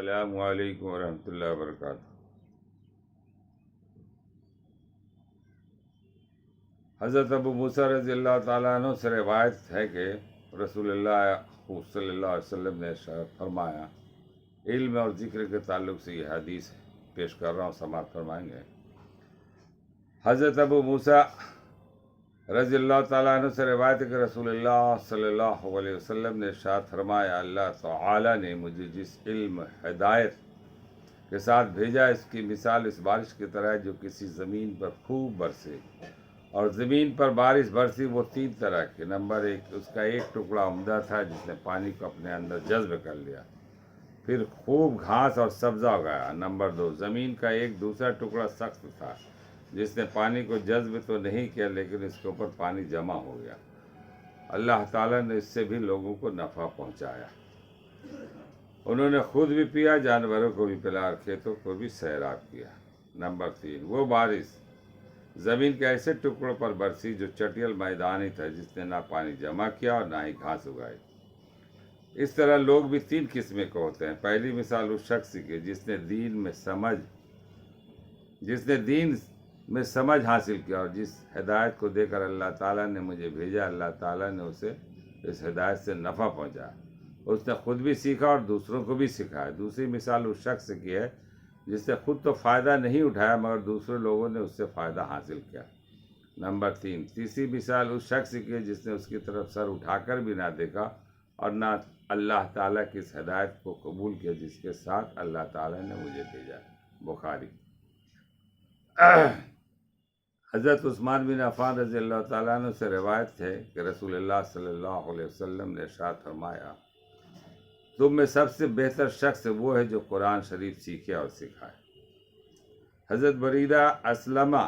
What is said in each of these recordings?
السلام علیکم ورحمۃ اللہ وبرکاتہ۔ حضرت ابو موسیٰ رضی اللہ تعالیٰ عنہ سے روایت ہے کہ رسول اللہ صلی اللہ علیہ وسلم نے ارشاد فرمایا، علم اور ذکر کے تعلق سے یہ حدیث پیش کر رہا ہوں، سماعت فرمائیں گے۔ حضرت ابو موسیٰ رضی اللہ تعالیٰ عنہ سے روایت ہے کہ رسول اللہ صلی اللہ علیہ وسلم نے ارشاد فرمایا، اللہ تعالیٰ نے مجھے جس علم ہدایت کے ساتھ بھیجا، اس کی مثال اس بارش کی طرح ہے جو کسی زمین پر خوب برسے، اور زمین پر بارش برسی وہ تین طرح کی۔ نمبر 1، اس کا ایک ٹکڑا عمدہ تھا جس نے پانی کو اپنے اندر جذب کر لیا، پھر خوب گھاس اور سبزہ اگایا۔ نمبر 2، زمین کا ایک دوسرا ٹکڑا سخت تھا جس نے پانی کو جذب تو نہیں کیا لیکن اس کے اوپر پانی جمع ہو گیا۔ اللہ تعالیٰ نے اس سے بھی لوگوں کو نفع پہنچایا، انہوں نے خود بھی پیا، جانوروں کو بھی پلا اور کھیتوں کو بھی سیراب کیا۔ نمبر 3، وہ بارش زمین کے ایسے ٹکڑوں پر برسی جو چٹیل میدانی تھا، جس نے نہ پانی جمع کیا اور نہ ہی گھاس اگائی۔ اس طرح لوگ بھی تین قسمیں کے ہوتے ہیں۔ پہلی مثال اس شخص کی جس نے دین میں سمجھ حاصل کیا، اور جس ہدایت کو دے کر اللہ تعالیٰ نے مجھے بھیجا، اللہ تعالیٰ نے اسے اس ہدایت سے نفع پہنچایا، اس نے خود بھی سیکھا اور دوسروں کو بھی سکھایا۔ دوسری مثال اس شخص کی ہے جس نے خود تو فائدہ نہیں اٹھایا مگر دوسرے لوگوں نے اس سے فائدہ حاصل کیا۔ نمبر 3، تیسری مثال اس شخص کی ہے جس نے اس کی طرف سر اٹھا کر بھی نہ دیکھا اور نہ اللہ تعالیٰ کی اس ہدایت کو قبول کیا جس کے ساتھ اللہ تعالیٰ نے مجھے بھیجا۔ بخاری۔ حضرت عثمان بن عفان رضی اللہ تعالیٰ عنہ سے روایت ہے کہ رسول اللہ صلی اللہ علیہ وسلم نے ارشاد فرمایا، تم میں سب سے بہتر شخص وہ ہے جو قرآن شریف سیکھے اور سکھائے۔ حضرت بریدہ اسلمہ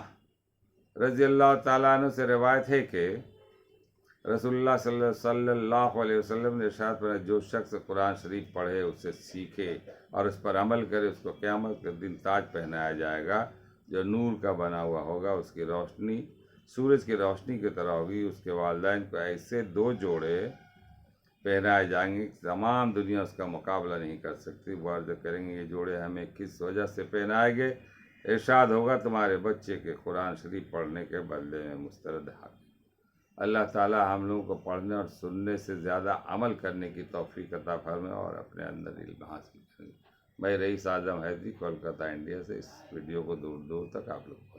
رضی اللہ تعالیٰ عنہ سے روایت ہے کہ رسول اللہ صلی اللہ علیہ وسلم نے ارشاد فرمایا، جو شخص قرآن شریف پڑھے، اسے سیکھے اور اس پر عمل کرے، اس کو قیامت کے دن تاج پہنایا جائے گا جو نور کا بنا ہوا ہوگا، اس کی روشنی سورج کی روشنی کی طرح ہوگی۔ اس کے والدین کو ایسے 2 جوڑے پہنائے جائیں گے کہ تمام دنیا اس کا مقابلہ نہیں کر سکتی۔ وہ عرض کریں گے، یہ جوڑے ہمیں کس وجہ سے پہنائے گئے؟ ارشاد ہوگا، تمہارے بچے کے قرآن شریف پڑھنے کے بدلے میں مسترد حق۔ اللہ تعالیٰ ہم لوگوں کو پڑھنے اور سننے سے زیادہ عمل کرنے کی توفیق عطا فرمائے اور اپنے اندر علم حاصل کریں۔ میں رئیس اعظم حیدری، کولکتہ، انڈیا سے اس ویڈیو کو دور دور تک آپ لوگ